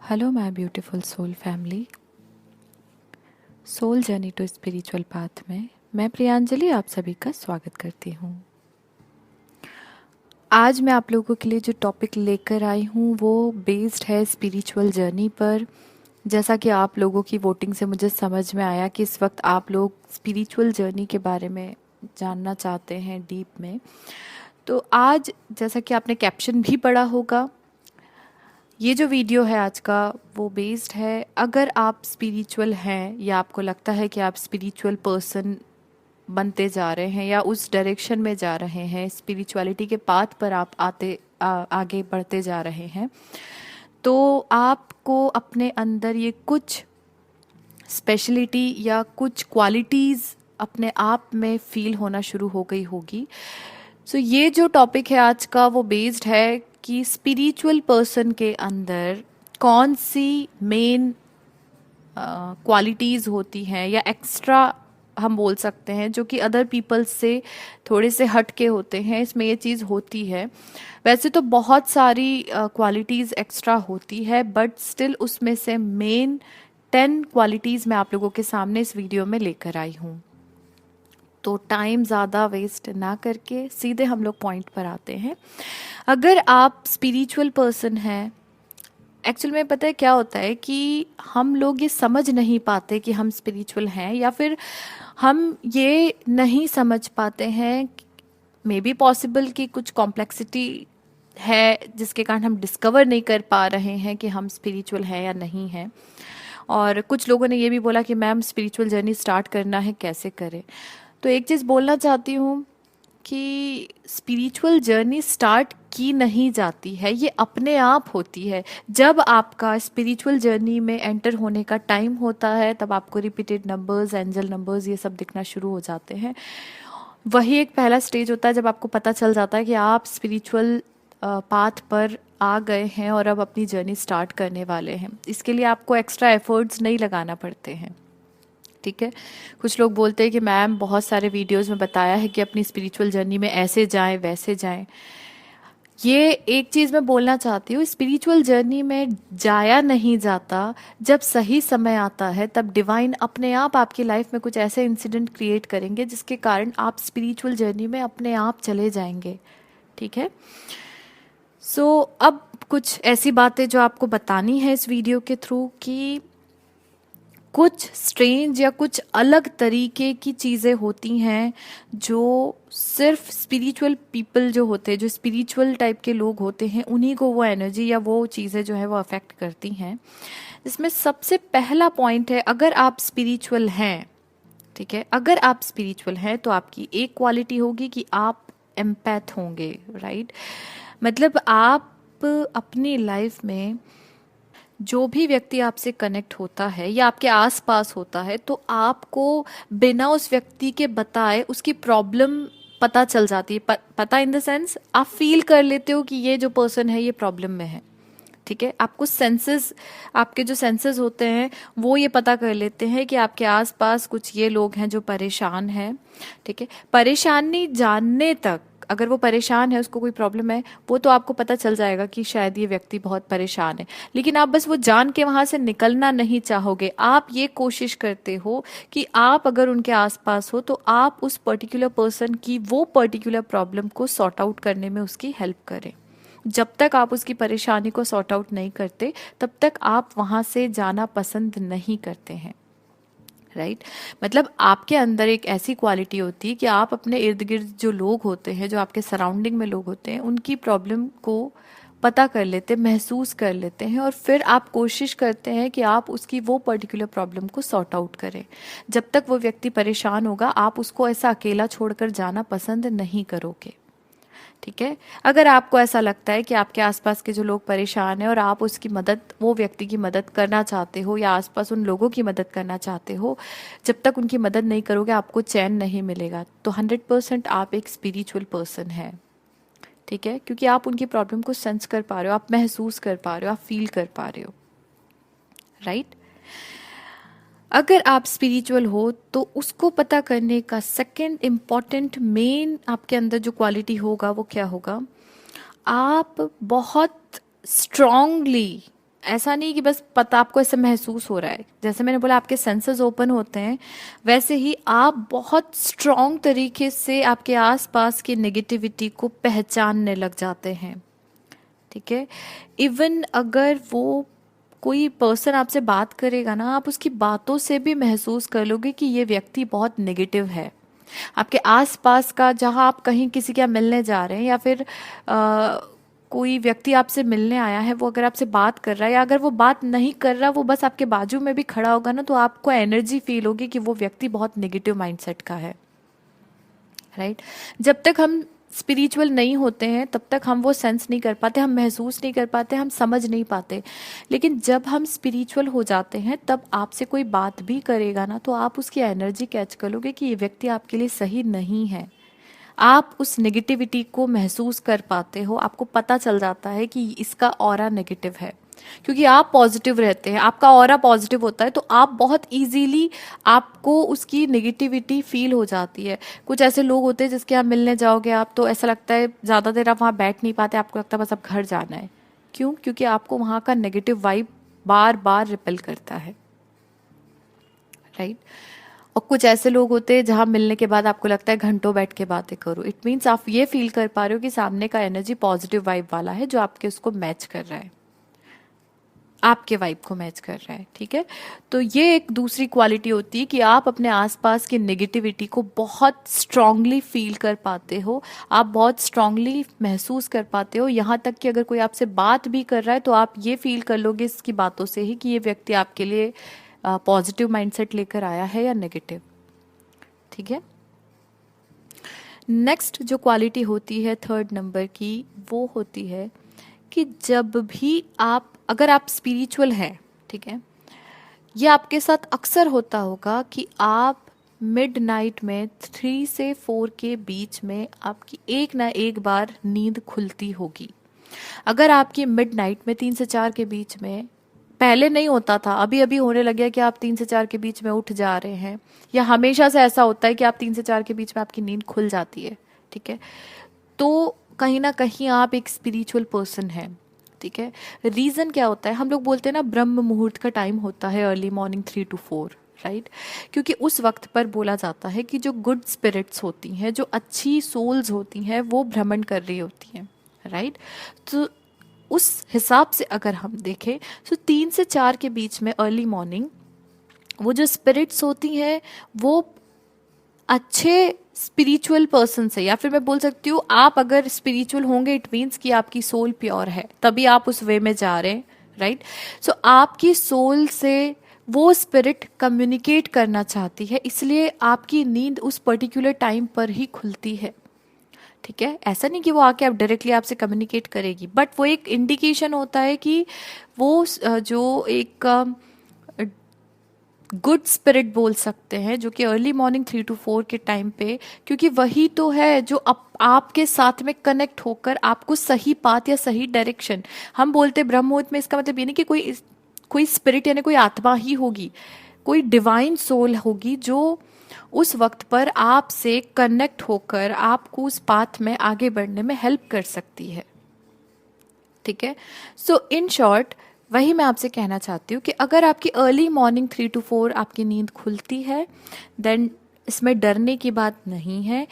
Hello my beautiful soul family, soul journey to spiritual path में मैं प्रियांजलि आप सभी का स्वागत करती हूँ। आज मैं आप लोगों के लिए जो टॉपिक लेकर आई हूँ वो बेस्ड है स्पिरिचुअल जर्नी पर। जैसा कि आप लोगों की वोटिंग से मुझे समझ में आया कि इस वक्त आप लोग स्पिरिचुअल जर्नी के बारे में जानना चाहते हैं डीप में। तो आज जैसा कि आपने कैप्शन भी पढ़ा होगा, ये जो वीडियो है आज का वो बेस्ड है, अगर आप स्पिरिचुअल हैं या आपको लगता है कि आप स्पिरिचुअल पर्सन बनते जा रहे हैं या उस डायरेक्शन में जा रहे हैं, स्पिरिचुअलिटी के पाथ पर आप आगे बढ़ते जा रहे हैं, तो आपको अपने अंदर ये कुछ स्पेशलिटी या कुछ क्वालिटीज़ अपने आप में फील होना शुरू हो गई होगी। सो ये जो टॉपिक है आज का वो बेस्ड है कि स्पिरिचुअल पर्सन के अंदर कौन सी मेन क्वालिटीज़ होती हैं या एक्स्ट्रा हम बोल सकते हैं जो कि अदर पीपल से थोड़े से हट के होते हैं, इसमें ये चीज़ होती है। वैसे तो बहुत सारी क्वालिटीज़ एक्स्ट्रा होती है, बट स्टिल उसमें से मेन 10 क्वालिटीज़ मैं आप लोगों के सामने इस वीडियो में लेकर आई हूँ। तो टाइम ज़्यादा वेस्ट ना करके सीधे हम लोग पॉइंट पर आते हैं। अगर आप स्पिरिचुअल पर्सन हैं, एक्चुअल में पता है क्या होता है कि हम लोग ये समझ नहीं पाते कि हम स्पिरिचुअल हैं, या फिर हम ये नहीं समझ पाते हैं, मे बी पॉसिबल कि कुछ कॉम्प्लेक्सिटी है जिसके कारण हम डिस्कवर नहीं कर पा रहे हैं कि हम स्पिरिचुअल हैं या नहीं हैं। और कुछ लोगों ने ये भी बोला कि मैम स्पिरिचुअल जर्नी स्टार्ट करना है, कैसे करें। तो एक चीज़ बोलना चाहती हूँ कि स्पिरिचुअल जर्नी स्टार्ट की नहीं जाती है, ये अपने आप होती है। जब आपका स्पिरिचुअल जर्नी में एंटर होने का टाइम होता है तब आपको रिपीटेड नंबर्स, एंजल नंबर्स, ये सब दिखना शुरू हो जाते हैं। वही एक पहला स्टेज होता है जब आपको पता चल जाता है कि आप स्पिरिचुअल पाथ पर आ गए हैं और अब अपनी जर्नी स्टार्ट करने वाले हैं। इसके लिए आपको एक्स्ट्रा एफर्ट्स नहीं लगाना पड़ते हैं, ठीक है। कुछ लोग बोलते हैं कि मैम बहुत सारे वीडियोस में बताया है कि अपनी स्पिरिचुअल जर्नी में ऐसे जाएं वैसे जाएं। ये एक चीज़ मैं बोलना चाहती हूँ, स्पिरिचुअल जर्नी में जाया नहीं जाता। जब सही समय आता है तब डिवाइन अपने आप आपकी लाइफ में कुछ ऐसे इंसिडेंट क्रिएट करेंगे जिसके कारण आप स्पिरिचुअल जर्नी में अपने आप चले जाएंगे, ठीक है। अब कुछ ऐसी बातें जो आपको बतानी है इस वीडियो के थ्रू कि कुछ स्ट्रेंज या कुछ अलग तरीके की चीज़ें होती हैं जो सिर्फ स्पिरिचुअल पीपल जो होते हैं, जो स्पिरिचुअल टाइप के लोग होते हैं, उन्हीं को वो एनर्जी या वो चीज़ें जो है वो अफेक्ट करती हैं। इसमें सबसे पहला पॉइंट है, अगर आप स्पिरिचुअल हैं, ठीक है, अगर आप स्पिरिचुअल हैं तो आपकी एक क्वालिटी होगी कि आप एम्पैथ होंगे, राइट। मतलब आप अपनी लाइफ में जो भी व्यक्ति आपसे कनेक्ट होता है या आपके आसपास होता है तो आपको बिना उस व्यक्ति के बताए उसकी प्रॉब्लम पता चल जाती है। पता इन द सेंस आप फील कर लेते हो कि ये जो पर्सन है ये प्रॉब्लम में है, ठीक है। आपको सेंसेस, आपके जो सेंसेस होते हैं वो ये पता कर लेते हैं कि आपके आसपास कुछ ये लोग हैं जो परेशान हैं, ठीक है। परेशानी जानने तक, अगर वो परेशान है, उसको कोई प्रॉब्लम है, वो तो आपको पता चल जाएगा कि शायद ये व्यक्ति बहुत परेशान है, लेकिन आप बस वो जान के वहां से निकलना नहीं चाहोगे। आप ये कोशिश करते हो कि आप अगर उनके आसपास हो तो आप उस पर्टिकुलर पर्सन की वो पर्टिकुलर प्रॉब्लम को सॉर्ट आउट करने में उसकी हेल्प करें। जब तक आप उसकी परेशानी को सॉर्ट आउट नहीं करते तब तक आप वहां से जाना पसंद नहीं करते हैं, राइट। मतलब आपके अंदर एक ऐसी क्वालिटी होती है कि आप अपने इर्द गिर्द जो लोग होते हैं, जो आपके सराउंडिंग में लोग होते हैं, उनकी प्रॉब्लम को पता कर लेते, महसूस कर लेते हैं और फिर आप कोशिश करते हैं कि आप उसकी वो पर्टिकुलर प्रॉब्लम को सॉर्ट आउट करें। जब तक वो व्यक्ति परेशान होगा आप उसको ऐसा अकेला छोड़कर जाना पसंद नहीं करोगे, ठीक है। अगर आपको ऐसा लगता है कि आपके आसपास के जो लोग परेशान हैं और आप उसकी मदद, वो व्यक्ति की मदद करना चाहते हो या आसपास उन लोगों की मदद करना चाहते हो, जब तक उनकी मदद नहीं करोगे आपको चैन नहीं मिलेगा। तो 100% आप एक स्पिरिचुअल पर्सन हैं, ठीक है, क्योंकि आप उनकी प्रॉब्लम को सेंस कर पा रहे हो, आप महसूस कर पा रहे हो, आप फील कर पा रहे हो, राइट। अगर आप स्पिरिचुअल हो तो उसको पता करने का सेकंड इम्पॉर्टेंट मेन आपके अंदर जो क्वालिटी होगा वो क्या होगा, आप बहुत स्ट्रांगली ऐसा नहीं कि बस पता आपको ऐसे महसूस हो रहा है, जैसे मैंने बोला आपके सेंसेस ओपन होते हैं, वैसे ही आप बहुत स्ट्रॉन्ग तरीके से आपके आसपास की नेगेटिविटी को पहचानने लग जाते हैं। ठीक है, इवन अगर वो कोई पर्सन आपसे बात करेगा ना, आप उसकी बातों से भी महसूस कर लोगे कि ये व्यक्ति बहुत नेगेटिव है। आपके आसपास का, जहाँ आप कहीं किसी के यहाँ मिलने जा रहे हैं या फिर कोई व्यक्ति आपसे मिलने आया है, वो अगर आपसे बात कर रहा है या अगर वो बात नहीं कर रहा, वो बस आपके बाजू में भी खड़ा होगा ना, तो आपको एनर्जी फील होगी कि वो व्यक्ति बहुत नेगेटिव माइंडसेट का है। राइट, जब तक हम स्पिरिचुअल नहीं होते हैं तब तक हम वो सेंस नहीं कर पाते, हम महसूस नहीं कर पाते, हम समझ नहीं पाते। लेकिन जब हम स्पिरिचुअल हो जाते हैं तब आपसे कोई बात भी करेगा ना, तो आप उसकी एनर्जी कैच कर लोगे कि ये व्यक्ति आपके लिए सही नहीं है। आप उस नेगेटिविटी को महसूस कर पाते हो, आपको पता चल जाता है कि इसका ऑरा नेगेटिव है। क्योंकि आप पॉजिटिव रहते हैं, आपका ऑरा पॉजिटिव होता है, तो आप बहुत इजीली आपको उसकी नेगेटिविटी फील हो जाती है। कुछ ऐसे लोग होते हैं जिसके आप मिलने जाओगे आप, तो ऐसा लगता है ज़्यादा देर आप वहाँ बैठ नहीं पाते, आपको लगता है बस अब घर जाना है। क्यों? क्योंकि आपको वहाँ का नेगेटिव वाइब बार बार रिपेल करता है। राइट, और कुछ ऐसे लोग होते हैं जहाँ मिलने के बाद आपको लगता है घंटों बैठ के बातें करो। इट मीन्स आप ये फील कर पा रहे हो कि सामने का एनर्जी पॉजिटिव वाइब वाला है, जो आपके उसको मैच कर रहा है, आपके वाइब को मैच कर रहा है। ठीक है, तो ये एक दूसरी क्वालिटी होती है कि आप अपने आसपास की नेगेटिविटी को बहुत स्ट्रांगली फील कर पाते हो, आप बहुत स्ट्रांगली महसूस कर पाते हो। यहाँ तक कि अगर कोई आपसे बात भी कर रहा है तो आप ये फील कर लोगे इसकी बातों से ही कि ये व्यक्ति आपके लिए पॉजिटिव माइंडसेट लेकर आया है या नेगेटिव। ठीक है, नेक्स्ट जो क्वालिटी होती है थर्ड नंबर की, वो होती है कि जब भी आप, अगर आप स्पिरिचुअल हैं, ठीक है, ये आपके साथ अक्सर होता होगा कि आप मिडनाइट में 3 से 4 के बीच में आपकी एक ना एक बार नींद खुलती होगी। अगर आपकी मिडनाइट में 3 से 4 के बीच में, पहले नहीं होता था, अभी अभी होने लग गया कि आप 3 से 4 के बीच में उठ जा रहे हैं, या हमेशा से ऐसा होता है कि आप 3 से 4 के बीच में आपकी नींद खुल जाती है। ठीक है, तो कहीं ना कहीं आप एक स्पिरिचुअल पर्सन हैं। ठीक है, रीज़न क्या होता है, हम लोग बोलते हैं ना ब्रह्म मुहूर्त का टाइम होता है अर्ली मॉर्निंग 3 to 4, राइट, क्योंकि उस वक्त पर बोला जाता है कि जो गुड स्पिरिट्स होती हैं, जो अच्छी सोल्स होती हैं, वो भ्रमण कर रही होती हैं। राइट, तो उस हिसाब से अगर हम देखें तो 3 से 4 के बीच में अर्ली मॉर्निंग वो जो स्पिरिट्स होती हैं, वो अच्छे स्पिरिचुअल पर्सन से, या फिर मैं बोल सकती हूँ आप अगर स्पिरिचुअल होंगे इट मीन्स कि आपकी सोल प्योर है, तभी आप उस वे में जा रहे हैं। राइट, सो आपकी सोल से वो स्पिरिट कम्युनिकेट करना चाहती है, इसलिए आपकी नींद उस पर्टिकुलर टाइम पर ही खुलती है। ठीक है, ऐसा नहीं कि वो आके आप डायरेक्टली आपसे कम्युनिकेट करेगी, बट वो एक इंडिकेशन होता है कि वो जो एक गुड स्पिरिट बोल सकते हैं, जो कि अर्ली मॉर्निंग 3 to 4 के टाइम पे, क्योंकि वही तो है जो आपके साथ में कनेक्ट होकर आपको सही पाथ या सही डायरेक्शन, हम बोलते ब्रह्म मुहूर्त में, इसका मतलब ये नहीं कि कोई स्पिरिट यानी कोई आत्मा ही होगी, कोई डिवाइन सोल होगी जो उस वक्त पर आपसे कनेक्ट होकर आपको उस पाथ में आगे बढ़ने में हेल्प कर सकती है। ठीक है, सो इन शॉर्ट वही मैं आपसे कहना चाहती हूँ कि अगर आपकी अर्ली मॉर्निंग 3 to 4 आपकी नींद खुलती है, देन इसमें डरने की बात नहीं है।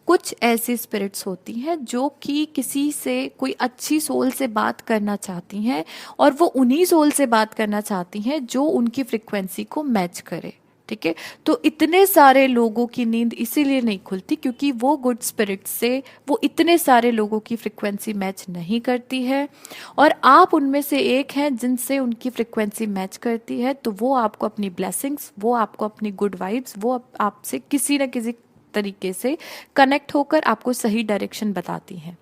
कुछ ऐसी स्पिरिट्स होती हैं जो कि किसी से, कोई अच्छी सोल से बात करना चाहती हैं, और वो उन्हीं सोल से बात करना चाहती हैं जो उनकी फ्रिक्वेंसी को मैच करे। ठीक है, तो इतने सारे लोगों की नींद इसीलिए नहीं खुलती क्योंकि वो गुड स्पिरिट से वो इतने सारे लोगों की फ्रिक्वेंसी मैच नहीं करती है, और आप उनमें से एक हैं जिनसे उनकी फ्रिक्वेंसी मैच करती है, तो वो आपको अपनी ब्लेसिंग्स, वो आपको अपनी गुड वाइब्स, वो आपसे किसी न किसी तरीके से कनेक्ट होकर आपको सही डायरेक्शन बताती हैं।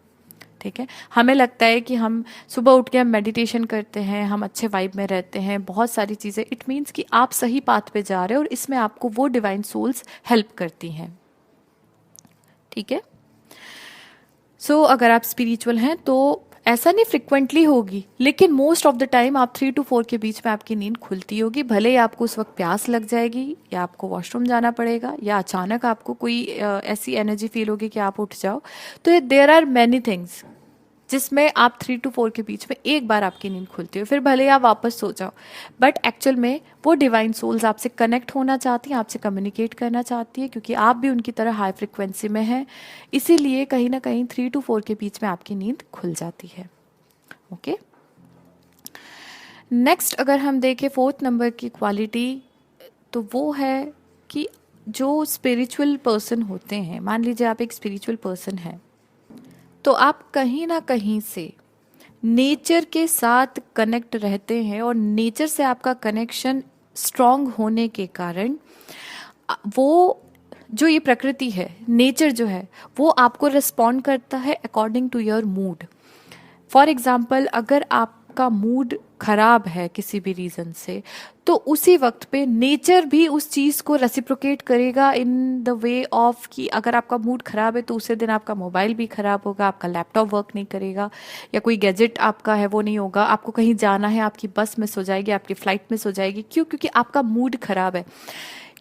ठीक है, हमें लगता है कि हम सुबह उठ के हम मेडिटेशन करते हैं, हम अच्छे वाइब में रहते हैं, बहुत सारी चीज़ें, इट मीन्स कि आप सही पाथ पे जा रहे हो और इसमें आपको वो डिवाइन सोल्स हेल्प करती हैं। ठीक है, सो अगर आप स्पिरिचुअल हैं तो ऐसा नहीं फ्रिक्वेंटली होगी, लेकिन मोस्ट ऑफ द टाइम आप 3 to 4 के बीच में आपकी नींद खुलती होगी, भले ही आपको उस वक्त प्यास लग जाएगी या आपको वॉशरूम जाना पड़ेगा या अचानक आपको कोई ऐसी एनर्जी फील होगी कि आप उठ जाओ। तो देयर आर मैनी थिंग्स जिसमें आप 3 to 4 के बीच में एक बार आपकी नींद खुलती है, फिर भले ही आप वापस सो जाओ, बट एक्चुअल में वो डिवाइन सोल्स आपसे कनेक्ट होना चाहती हैं, आपसे कम्युनिकेट करना चाहती है, क्योंकि आप भी उनकी तरह हाई फ्रिक्वेंसी में हैं, इसीलिए कहीं ना कहीं 3 to 4 के बीच में आपकी नींद खुल जाती है। ओके, नेक्स्ट अगर हम देखें 4th नंबर की क्वालिटी, तो वो है कि जो स्पिरिचुअल पर्सन होते हैं, मान लीजिए आप एक स्पिरिचुअल पर्सन हैं, तो आप कहीं ना कहीं से नेचर के साथ कनेक्ट रहते हैं, और नेचर से आपका कनेक्शन स्ट्रांग होने के कारण वो जो ये प्रकृति है, नेचर जो है, वो आपको रिस्पॉन्ड करता है according to your mood. For example, अगर आपका मूड खराब है किसी भी रीज़न से, तो उसी वक्त पे नेचर भी उस चीज़ को रेसिप्रोकेट करेगा इन द वे ऑफ कि अगर आपका मूड खराब है तो उसी दिन आपका मोबाइल भी खराब होगा, आपका लैपटॉप वर्क नहीं करेगा, या कोई गैजेट आपका है वो नहीं होगा, आपको कहीं जाना है आपकी बस मिस हो जाएगी, आपकी फ्लाइट मिस हो जाएगी। क्यों? क्योंकि आपका मूड खराब है,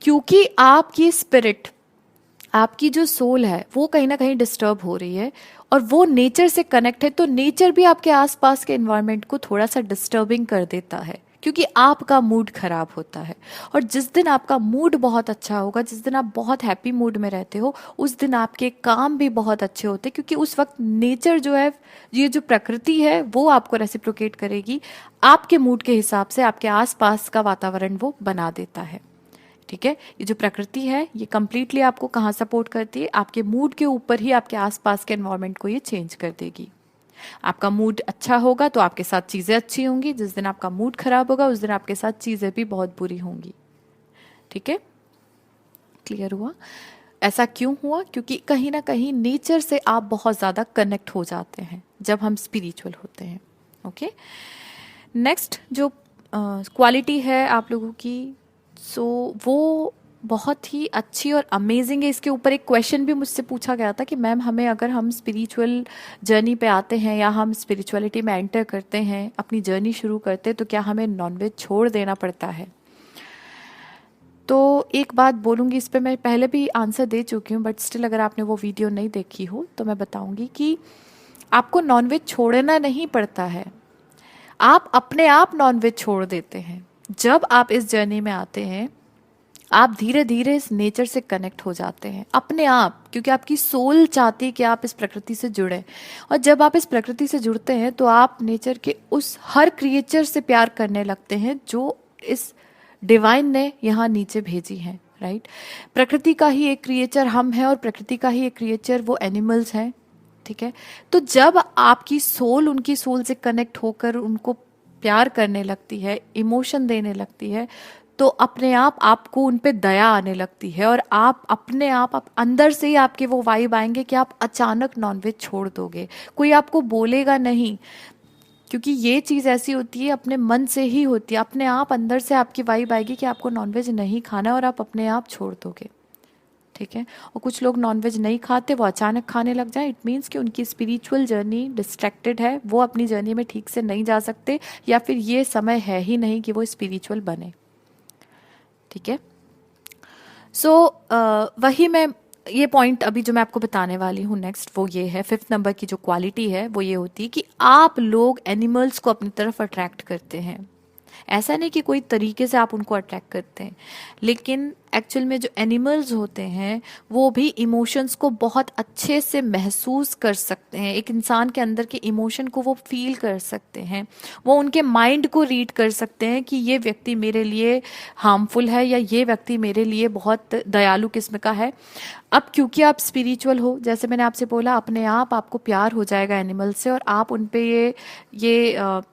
क्योंकि आपकी स्पिरिट, आपकी जो सोल है वो कहीं ना कहीं डिस्टर्ब हो रही है, और वो नेचर से कनेक्ट है, तो नेचर भी आपके आसपास के एनवायरनमेंट को थोड़ा सा डिस्टर्बिंग कर देता है, क्योंकि आपका मूड खराब होता है। और जिस दिन आपका मूड बहुत अच्छा होगा, जिस दिन आप बहुत हैप्पी मूड में रहते हो, उस दिन आपके काम भी बहुत अच्छे होते हैं, क्योंकि उस वक्त नेचर जो है, ये जो प्रकृति है, वो आपको रेसिप्रोकेट करेगी, आपके मूड के हिसाब से आपके आसपास का वातावरण वो बना देता है। ठीक है, ये जो प्रकृति है ये कंप्लीटली आपको कहाँ सपोर्ट करती है? आपके मूड के ऊपर ही आपके आसपास के एनवायरनमेंट को ये चेंज कर देगी। आपका मूड अच्छा होगा तो आपके साथ चीज़ें अच्छी होंगी, जिस दिन आपका मूड खराब होगा उस दिन आपके साथ चीज़ें भी बहुत बुरी होंगी। ठीक है, क्लियर हुआ? ऐसा क्यों हुआ? क्योंकि कहीं ना कहीं नेचर से आप बहुत ज़्यादा कनेक्ट हो जाते हैं जब हम स्पिरिचुअल होते हैं। ओके, नेक्स्ट जो क्वालिटी है आप लोगों की, वो बहुत ही अच्छी और अमेजिंग है। इसके ऊपर एक क्वेश्चन भी मुझसे पूछा गया था कि मैम हमें, अगर हम स्पिरिचुअल जर्नी पे आते हैं या हम स्पिरिचुअलिटी में एंटर करते हैं, अपनी जर्नी शुरू करते हैं, तो क्या हमें नॉनवेज छोड़ देना पड़ता है? तो एक बात बोलूँगी, इस पे मैं पहले भी आंसर दे चुकी हूँ, बट स्टिल अगर आपने वो वीडियो नहीं देखी हो तो मैं बताऊँगी कि आपको नॉनवेज छोड़ना नहीं पड़ता है, आप अपने आप नॉनवेज छोड़ देते हैं। जब आप इस जर्नी में आते हैं, आप धीरे धीरे इस नेचर से कनेक्ट हो जाते हैं अपने आप, क्योंकि आपकी सोल चाहती है कि आप इस प्रकृति से जुड़ें। और जब आप इस प्रकृति से जुड़ते हैं तो आप नेचर के उस हर क्रिएचर से प्यार करने लगते हैं जो इस डिवाइन ने यहाँ नीचे भेजी है। राइट, प्रकृति का ही एक क्रिएचर हम हैं, और प्रकृति का ही एक क्रिएचर वो एनिमल्स हैं। ठीक है, तो जब आपकी सोल उनकी सोल से कनेक्ट होकर उनको प्यार करने लगती है, इमोशन देने लगती है, तो अपने आप आपको उन पे दया आने लगती है, और आप अपने आप अंदर से ही आपके वो वाइब आएंगे कि आप अचानक नॉनवेज छोड़ दोगे। कोई आपको बोलेगा नहीं, क्योंकि ये चीज़ ऐसी होती है, अपने मन से ही होती है, अपने आप अंदर से आपकी वाइब आएगी कि आपको नॉनवेज नहीं खाना है, और आप अपने आप छोड़ दोगे। ठीक है, और कुछ लोग नॉनवेज नहीं खाते, वो अचानक खाने लग जाए, इट मीन्स कि उनकी स्पिरिचुअल जर्नी डिस्ट्रैक्टेड है, वो अपनी जर्नी में ठीक से नहीं जा सकते, या फिर ये समय है ही नहीं कि वो स्पिरिचुअल बने। ठीक है, सो वही मैं ये पॉइंट अभी जो मैं आपको बताने वाली हूँ नेक्स्ट, वो ये है 5th नंबर की जो क्वालिटी है वो ये होती है कि आप लोग एनिमल्स को अपनी तरफ अट्रैक्ट करते हैं। ऐसा नहीं कि कोई तरीके से आप उनको अट्रैक्ट करते हैं, लेकिन एक्चुअल में जो एनिमल्स होते हैं वो भी इमोशंस को बहुत अच्छे से महसूस कर सकते हैं, एक इंसान के अंदर के इमोशन को वो फील कर सकते हैं, वो उनके माइंड को रीड कर सकते हैं कि ये व्यक्ति मेरे लिए हार्मफुल है या ये व्यक्ति मेरे लिए बहुत दयालु किस्म का है। अब क्योंकि आप स्पिरिचुअल हो, जैसे मैंने आपसे बोला, अपने आप आपको प्यार हो जाएगा एनिमल से, और आप उन पे ये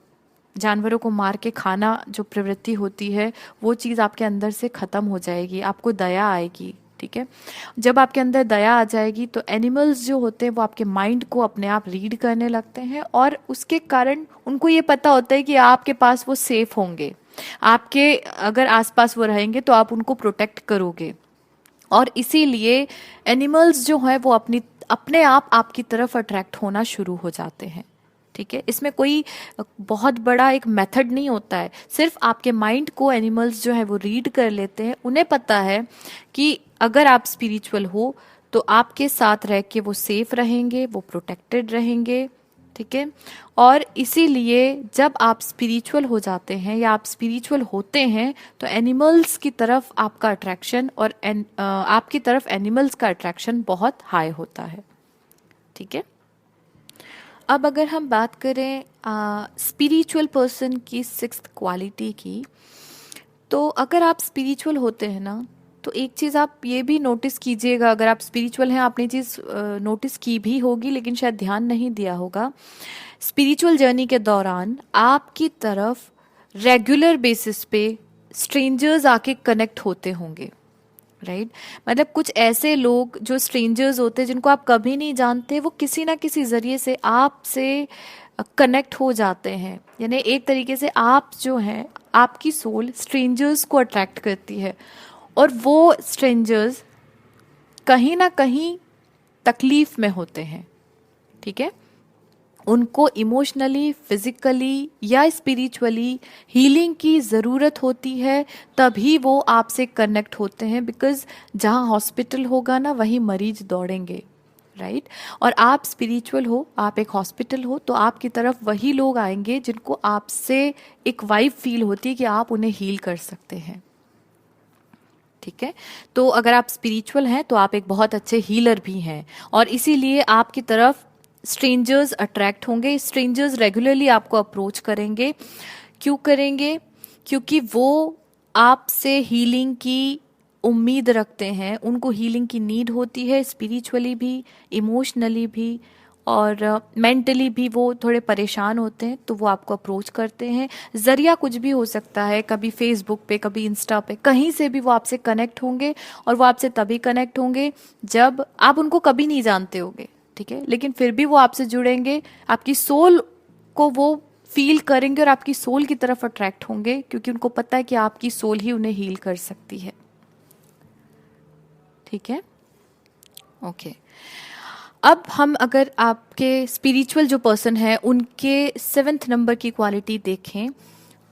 जानवरों को मार के खाना जो प्रवृत्ति होती है वो चीज़ आपके अंदर से ख़त्म हो जाएगी, आपको दया आएगी। ठीक है, जब आपके अंदर दया आ जाएगी तो एनिमल्स जो होते हैं वो आपके माइंड को अपने आप रीड करने लगते हैं, और उसके कारण उनको ये पता होता है कि आपके पास वो सेफ होंगे, आपके अगर आसपास वो रहेंगे तो आप उनको प्रोटेक्ट करोगे, और इसीलिए एनिमल्स जो हैं वो अपने आप आपकी तरफ अट्रैक्ट होना शुरू हो जाते हैं। ठीक है, इसमें कोई बहुत बड़ा एक मेथड नहीं होता है, सिर्फ आपके माइंड को एनिमल्स जो है वो रीड कर लेते हैं, उन्हें पता है कि अगर आप स्पिरिचुअल हो तो आपके साथ रह के वो सेफ रहेंगे, वो प्रोटेक्टेड रहेंगे, ठीक है। और इसीलिए जब आप स्पिरिचुअल हो जाते हैं या आप स्पिरिचुअल होते हैं तो एनिमल्स की तरफ आपका अट्रैक्शन और आपकी तरफ एनिमल्स का अट्रैक्शन बहुत हाई होता है। ठीक है। अब अगर हम बात करें स्पिरिचुअल पर्सन की सिक्स्थ क्वालिटी की, तो अगर आप स्पिरिचुअल होते हैं ना, तो एक चीज़ आप ये भी नोटिस कीजिएगा, अगर आप स्पिरिचुअल हैं आपने चीज़ नोटिस की भी होगी लेकिन शायद ध्यान नहीं दिया होगा। स्पिरिचुअल जर्नी के दौरान आपकी तरफ रेगुलर बेसिस पे स्ट्रेंजर्स आके कनेक्ट होते होंगे, राइट। मतलब कुछ ऐसे लोग जो स्ट्रेंजर्स होते हैं जिनको आप कभी नहीं जानते, वो किसी ना किसी जरिए से आपसे कनेक्ट हो जाते हैं। यानी एक तरीके से आप जो हैं, आपकी सोल स्ट्रेंजर्स को अट्रैक्ट करती है और वो स्ट्रेंजर्स कहीं ना कहीं तकलीफ में होते हैं। ठीक है। उनको इमोशनली, फिजिकली या स्पिरिचुअली हीलिंग की ज़रूरत होती है, तभी वो आपसे कनेक्ट होते हैं। बिकॉज जहाँ हॉस्पिटल होगा ना वहीं मरीज दौड़ेंगे, राइट। और आप स्पिरिचुअल हो, आप एक हॉस्पिटल हो, तो आपकी तरफ वही लोग आएंगे जिनको आपसे एक वाइब फील होती है कि आप उन्हें हील कर सकते हैं। ठीक है। तो अगर आप स्पिरिचुअल हैं तो आप एक बहुत अच्छे हीलर भी हैं और इसीलिए आपकी तरफ स्ट्रेंजर्स अट्रैक्ट होंगे। स्ट्रेंजर्स रेगुलरली आपको अप्रोच करेंगे। क्यों करेंगे? क्योंकि वो आपसे हीलिंग की उम्मीद रखते हैं, उनको हीलिंग की नीड होती है, स्पिरिचुअली भी, इमोशनली भी और मेंटली भी वो थोड़े परेशान होते हैं, तो वो आपको अप्रोच करते हैं। ज़रिया कुछ भी हो सकता है, कभी फेसबुक पे, कभी इंस्टा पे, कहीं से भी वो आपसे कनेक्ट होंगे। और वो आपसे तभी कनेक्ट होंगे जब आप उनको कभी नहीं जानते होंगे, ठीक है, लेकिन फिर भी वो आपसे जुड़ेंगे, आपकी सोल को वो फील करेंगे और आपकी सोल की तरफ अट्रैक्ट होंगे, क्योंकि उनको पता है कि आपकी सोल ही उन्हें हील कर सकती है। ठीक है। ओके। अब हम अगर आपके स्पिरिचुअल जो पर्सन है उनके 7th नंबर की क्वालिटी देखें,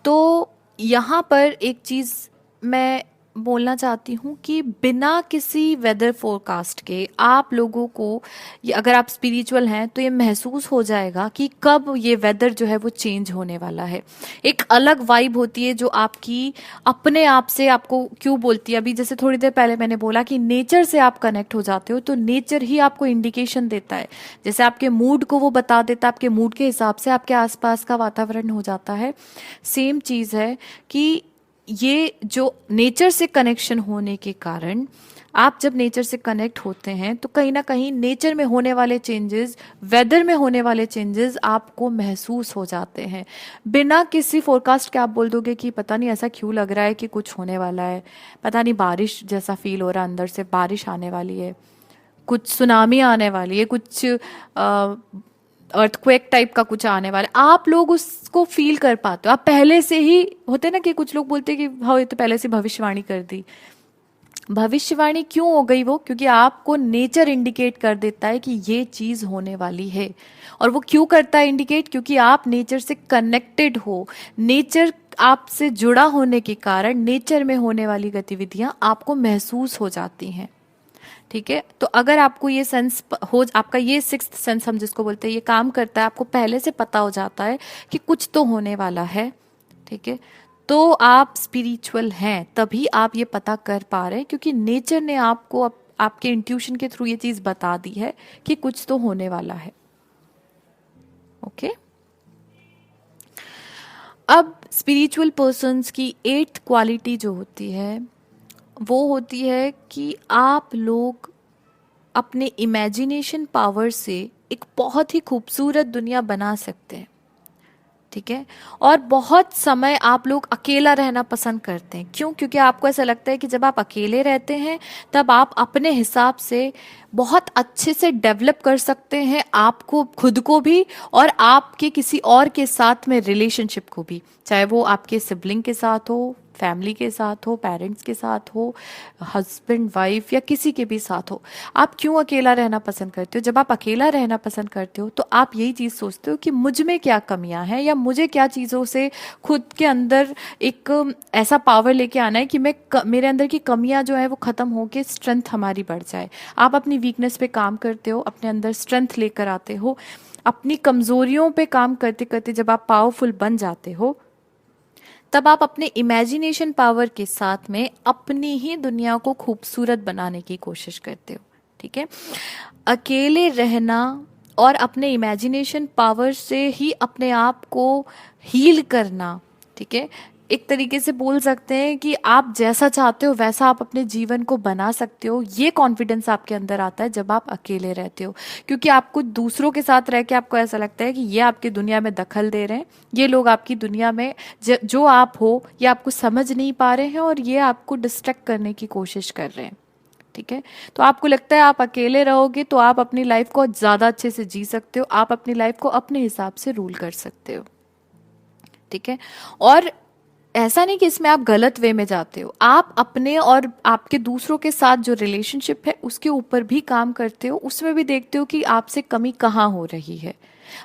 तो यहाँ पर एक चीज़ मैं बोलना चाहती हूँ कि बिना किसी वेदर फोरकास्ट के आप लोगों को, अगर आप स्पिरिचुअल हैं तो ये महसूस हो जाएगा कि कब ये वेदर जो है वो चेंज होने वाला है। एक अलग वाइब होती है जो आपकी अपने आप से आपको क्यों बोलती है। अभी जैसे थोड़ी देर पहले मैंने बोला कि नेचर से आप कनेक्ट हो जाते हो, तो नेचर ही आपको इंडिकेशन देता है। जैसे आपके मूड को वो बता देता है, आपके मूड के हिसाब से आपके आसपास का वातावरण हो जाता है। सेम चीज़ है कि ये जो नेचर से कनेक्शन होने के कारण, आप जब नेचर से कनेक्ट होते हैं तो कहीं ना कहीं नेचर में होने वाले चेंजेस, वेदर में होने वाले चेंजेस आपको महसूस हो जाते हैं। बिना किसी फोरकास्ट के आप बोल दोगे कि पता नहीं ऐसा क्यों लग रहा है कि कुछ होने वाला है, पता नहीं बारिश जैसा फील हो रहा है, अंदर से बारिश आने वाली है, कुछ सुनामी आने वाली है, कुछ अर्थक्वेक टाइप का कुछ आने वाला है, आप लोग उसको फील कर पाते हो। आप पहले से ही, होते ना कि कुछ लोग बोलते हैं कि हाँ ये तो पहले से भविष्यवाणी कर दी। भविष्यवाणी क्यों हो गई वो? क्योंकि आपको नेचर इंडिकेट कर देता है कि ये चीज होने वाली है। और वो क्यों करता है इंडिकेट? क्योंकि आप नेचर से कनेक्टेड हो, नेचर आपसे जुड़ा होने के कारण नेचर में होने वाली गतिविधियां आपको महसूस हो जाती हैं। ठीक है। तो अगर आपको ये सेंस हो, आपका ये सिक्स्थ सेंस हम जिसको बोलते हैं, ये काम करता है, आपको पहले से पता हो जाता है कि कुछ तो होने वाला है, ठीक है, तो आप स्पिरिचुअल हैं। तभी आप ये पता कर पा रहे हैं क्योंकि नेचर ने आपको आपके इंट्यूशन के थ्रू ये चीज बता दी है कि कुछ तो होने वाला है। ओके। अब स्पिरिचुअल पर्सन्स की 8th क्वालिटी जो होती है वो होती है कि आप लोग अपने इमेजिनेशन पावर से एक बहुत ही खूबसूरत दुनिया बना सकते हैं। ठीक है। और बहुत समय आप लोग अकेला रहना पसंद करते हैं। क्यों? क्योंकि आपको ऐसा लगता है कि जब आप अकेले रहते हैं तब आप अपने हिसाब से बहुत अच्छे से डेवलप कर सकते हैं आपको, खुद को भी और आपके किसी और के साथ में रिलेशनशिप को भी, चाहे वो आपके सिबलिंग के साथ हो, फैमिली के साथ हो, पेरेंट्स के साथ हो, हस्बैंड वाइफ या किसी के भी साथ हो। आप क्यों अकेला रहना पसंद करते हो? जब आप अकेला रहना पसंद करते हो तो आप यही चीज़ सोचते हो कि मुझ में क्या कमियां हैं या मुझे क्या चीज़ों से खुद के अंदर एक ऐसा पावर लेके आना है कि मेरे अंदर की कमियां जो है वो ख़त्म होके स्ट्रेंथ हमारी बढ़ जाए। आप अपनी वीकनेस पे काम करते हो, अपने अंदर स्ट्रेंथ लेकर आते हो। अपनी कमजोरियों पे काम करते करते जब आप पावरफुल बन जाते हो, तब आप अपने इमेजिनेशन पावर के साथ में अपनी ही दुनिया को खूबसूरत बनाने की कोशिश करते हो। ठीक है, अकेले रहना और अपने इमेजिनेशन पावर से ही अपने आप को हील करना, ठीक है, एक तरीके से बोल सकते हैं कि आप जैसा चाहते हो वैसा आप अपने जीवन को बना सकते हो। ये कॉन्फिडेंस आपके अंदर आता है जब आप अकेले रहते हो, क्योंकि आपको दूसरों के साथ रह के आपको ऐसा लगता है कि ये आपकी दुनिया में दखल दे रहे हैं, ये लोग आपकी दुनिया में जो आप हो ये आपको समझ नहीं पा रहे हैं और ये आपको डिस्ट्रैक्ट करने की कोशिश कर रहे हैं। ठीक है, तो आपको लगता है आप अकेले रहोगे तो आप अपनी लाइफ को ज्यादा अच्छे से जी सकते हो, आप अपनी लाइफ को अपने हिसाब से रूल कर सकते हो। ठीक है, और ऐसा नहीं कि इसमें आप गलत वे में जाते हो, आप अपने और आपके दूसरों के साथ जो रिलेशनशिप है उसके ऊपर भी काम करते हो, उसमें भी देखते हो कि आपसे कमी कहाँ हो रही है।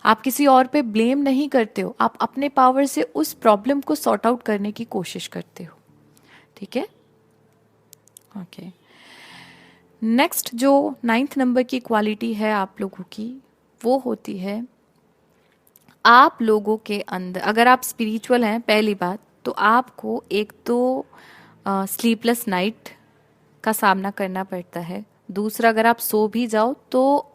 आप किसी और पे ब्लेम नहीं करते हो, आप अपने पावर से उस प्रॉब्लम को सॉर्ट आउट करने की कोशिश करते हो। ठीक है, ओके। नेक्स्ट जो 9th नंबर की क्वालिटी है आप लोगों की, वो होती है आप लोगों के अंदर, अगर आप स्पिरिचुअल हैं पहली बात तो आपको एक तो स्लीपलेस नाइट का सामना करना पड़ता है। दूसरा, अगर आप सो भी जाओ तो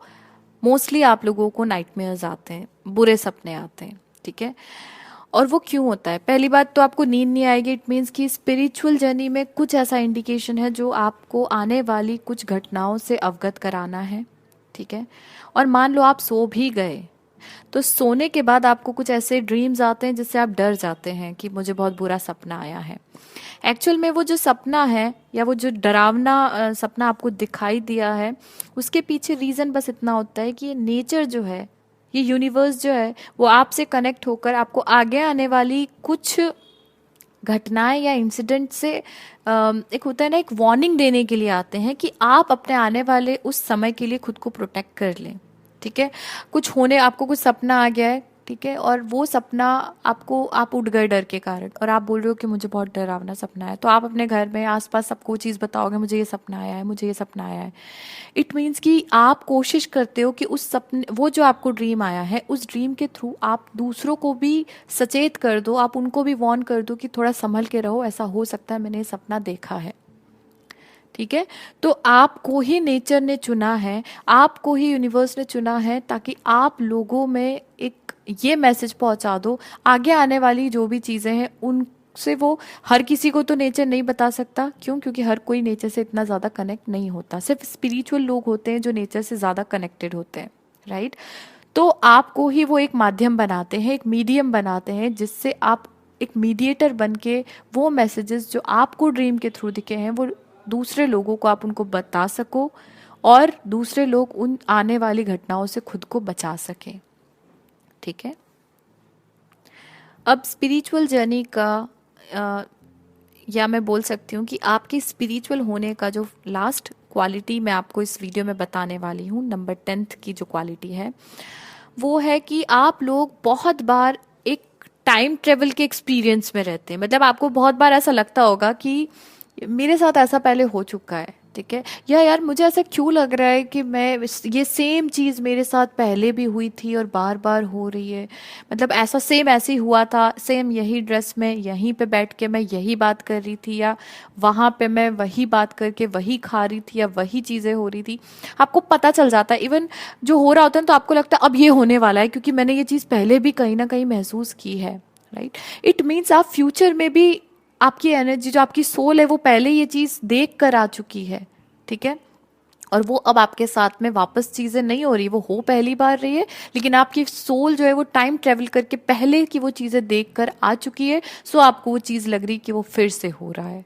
मोस्टली आप लोगों को नाइटमेयर्स आते हैं, बुरे सपने आते हैं। ठीक है, और वो क्यों होता है? पहली बात तो आपको नींद नहीं आएगी, इट मीन्स कि स्पिरिचुअल जर्नी में कुछ ऐसा इंडिकेशन है जो आपको आने वाली कुछ घटनाओं से अवगत कराना है। ठीक है, और मान लो आप सो भी गए तो सोने के बाद आपको कुछ ऐसे ड्रीम्स आते हैं जिससे आप डर जाते हैं कि मुझे बहुत बुरा सपना आया है। एक्चुअल में वो जो सपना है या वो जो डरावना सपना आपको दिखाई दिया है, उसके पीछे रीजन बस इतना होता है कि ये नेचर जो है, ये यूनिवर्स जो है, वो आपसे कनेक्ट होकर आपको आगे आने वाली कुछ घटनाएं या इंसिडेंट से एक होता है ना, एक वार्निंग देने के लिए आते हैं कि आप अपने आने वाले उस समय के लिए खुद को प्रोटेक्ट कर लें। ठीक है, कुछ होने, आपको कुछ सपना आ गया है, ठीक है, और वो सपना आपको, आप उठ गए डर के कारण और आप बोल रहे हो कि मुझे बहुत डरावना सपना है, तो आप अपने घर में आसपास सबको चीज़ बताओगे, मुझे ये सपना आया है, मुझे ये सपना आया है। इट मीन्स कि आप कोशिश करते हो कि उस सपने, वो जो आपको ड्रीम आया है, उस ड्रीम के थ्रू आप दूसरों को भी सचेत कर दो, आप उनको भी वार्न कर दो कि थोड़ा संभल के रहो, ऐसा हो सकता है मैंने ये सपना देखा है। ठीक है, तो आपको ही नेचर ने चुना है, आपको ही यूनिवर्स ने चुना है ताकि आप लोगों में एक ये मैसेज पहुंचा दो। आगे आने वाली जो भी चीज़ें हैं उनसे, वो हर किसी को तो नेचर नहीं बता सकता, क्यों? क्योंकि हर कोई नेचर से इतना ज़्यादा कनेक्ट नहीं होता, सिर्फ स्पिरिचुअल लोग होते हैं जो नेचर से ज़्यादा कनेक्टेड होते हैं, राइट? तो आपको ही वो एक माध्यम बनाते हैं, एक मीडियम बनाते हैं, जिससे आप एक मीडिएटर बन के वो मैसेजेस जो आपको ड्रीम के थ्रू दिखे हैं वो दूसरे लोगों को आप उनको बता सको और दूसरे लोग उन आने वाली घटनाओं से खुद को बचा सकें। ठीक है, अब स्पिरिचुअल जर्नी का या मैं बोल सकती हूँ कि आपकी स्पिरिचुअल होने का जो लास्ट क्वालिटी मैं आपको इस वीडियो में बताने वाली हूँ, नंबर 10th की जो क्वालिटी है, वो है कि आप लोग बहुत बार एक टाइम ट्रेवल के एक्सपीरियंस में रहते हैं। मतलब आपको बहुत बार ऐसा लगता होगा कि मेरे साथ ऐसा पहले हो चुका है, ठीक है, या यार मुझे ऐसा क्यों लग रहा है कि मैं ये सेम चीज़ मेरे साथ पहले भी हुई थी और बार बार हो रही है। मतलब ऐसा सेम ऐसे ही हुआ था, सेम यही ड्रेस में यहीं पे बैठ के मैं यही बात कर रही थी, या वहाँ पे मैं वही बात करके वही खा रही थी, या वही चीज़ें हो रही थी। आपको पता चल जाता है, इवन जो हो रहा होता है तो आपको लगता है अब ये होने वाला है क्योंकि मैंने ये चीज़ पहले भी कहीं ना कहीं महसूस की है, राइट? इट मीन्स आप फ्यूचर में भी, आपकी एनर्जी जो आपकी सोल है वो पहले ये चीज देख कर आ चुकी है। ठीक है, और वो अब आपके साथ में वापस चीजें नहीं हो रही, वो हो पहली बार रही है, लेकिन आपकी सोल जो है वो टाइम ट्रेवल करके पहले की वो चीजें देख कर आ चुकी है। सो आपको वो चीज लग रही कि वो फिर से हो रहा है,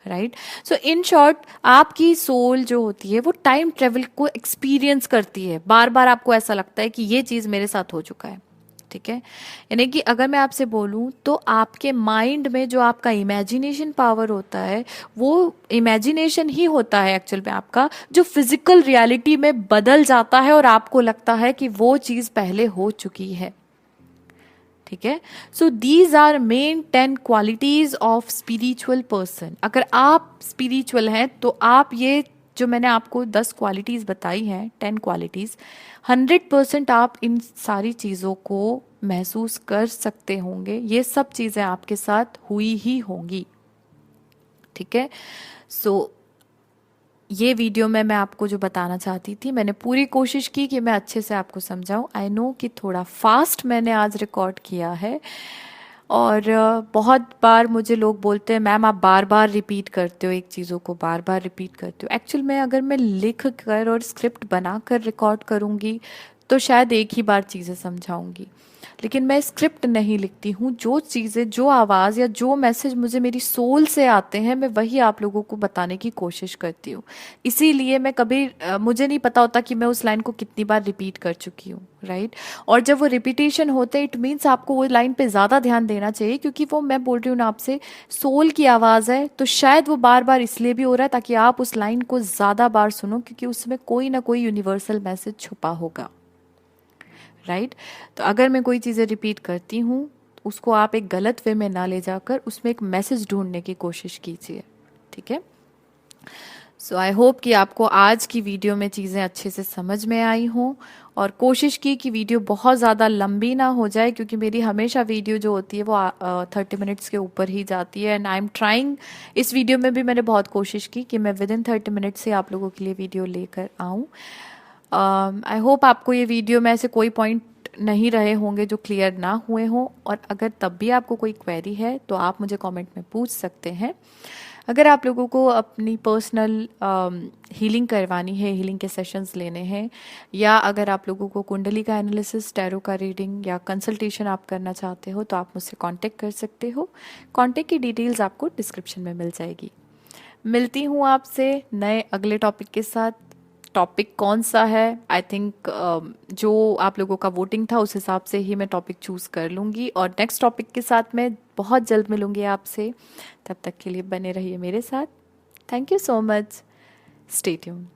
राइट? सो इन शॉर्ट, आपकी सोल जो होती है वो टाइम ट्रेवल को एक्सपीरियंस करती है, बार बार आपको ऐसा लगता है कि ये चीज मेरे साथ हो चुका है। ठीक है, यानी कि अगर मैं आपसे बोलूं तो आपके माइंड में जो आपका इमेजिनेशन पावर होता है, वो इमेजिनेशन ही होता है एक्चुअल में आपका, जो फिजिकल रियलिटी में बदल जाता है और आपको लगता है कि वो चीज पहले हो चुकी है। ठीक है, so these are main 10 qualities of spiritual person. अगर आप स्पिरिचुअल हैं तो आप ये जो मैंने आपको 10 क्वालिटीज़ बताई हैं, 10 क्वालिटीज़, 100% आप इन सारी चीज़ों को महसूस कर सकते होंगे। ये सब चीज़ें आपके साथ हुई ही होंगी, ठीक है। सो ये वीडियो में मैं आपको जो बताना चाहती थी, मैंने पूरी कोशिश की कि मैं अच्छे से आपको समझाऊं। आई नो कि थोड़ा फास्ट मैंने आज रिकॉर्ड किया है, और बहुत बार मुझे लोग बोलते हैं मैम आप बार बार रिपीट करते हो एक चीज़ों को, बार बार रिपीट करते हो। एक्चुअल में अगर मैं लिख कर और स्क्रिप्ट बनाकर रिकॉर्ड करूँगी तो शायद एक ही बार चीज़ें समझाऊंगी, लेकिन मैं स्क्रिप्ट नहीं लिखती हूँ। जो चीज़ें, जो आवाज़ या जो मैसेज मुझे मेरी सोल से आते हैं, मैं वही आप लोगों को बताने की कोशिश करती हूँ। इसीलिए मैं कभी मुझे नहीं पता होता कि मैं उस लाइन को कितनी बार रिपीट कर चुकी हूँ, राइट। और जब वो रिपीटेशन होते हैं, इट मीन्स आपको वो लाइन पे ज़्यादा ध्यान देना चाहिए, क्योंकि वो, मैं बोल रही हूँ ना आपसे, सोल की आवाज़ है। तो शायद वो बार बार इसलिए भी हो रहा है ताकि आप उस लाइन को ज़्यादा बार सुनो, क्योंकि उसमें कोई ना कोई यूनिवर्सल मैसेज छुपा होगा, राइट। तो अगर मैं कोई चीज़ें रिपीट करती हूँ, उसको आप एक गलत वे में ना ले जाकर उसमें एक मैसेज ढूंढने की कोशिश कीजिए, ठीक है। सो आई होप कि आपको आज की वीडियो में चीज़ें अच्छे से समझ में आई हों, और कोशिश की कि वीडियो बहुत ज़्यादा लंबी ना हो जाए, क्योंकि मेरी हमेशा वीडियो जो होती है वो 30 मिनट्स के ऊपर ही जाती है। एंड आई एम ट्राइंग, इस वीडियो में भी मैंने बहुत कोशिश की कि मैं विद इन 30 मिनट्स से आप लोगों के लिए वीडियो लेकर आऊँ। आई होप आपको ये वीडियो में ऐसे कोई पॉइंट नहीं रहे होंगे जो क्लियर ना हुए हों, और अगर तब भी आपको कोई क्वेरी है तो आप मुझे कमेंट में पूछ सकते हैं। अगर आप लोगों को अपनी पर्सनल हीलिंग करवानी है, हीलिंग के सेशंस लेने हैं, या अगर आप लोगों को कुंडली का एनालिसिस, टैरो का रीडिंग या कंसल्टेशन आप करना चाहते हो, तो आप मुझसे कांटेक्ट कर सकते हो। कांटेक्ट की डिटेल्स आपको डिस्क्रिप्शन में मिल जाएगी। मिलती हूँ आपसे नए अगले टॉपिक के साथ। टॉपिक कौन सा है, आई थिंक जो आप लोगों का वोटिंग था उस हिसाब से ही मैं टॉपिक चूज कर लूँगी, और नेक्स्ट टॉपिक के साथ मैं बहुत जल्द मिलूँगी आपसे। तब तक के लिए बने रहिए मेरे साथ। Thank you so much. Stay tuned.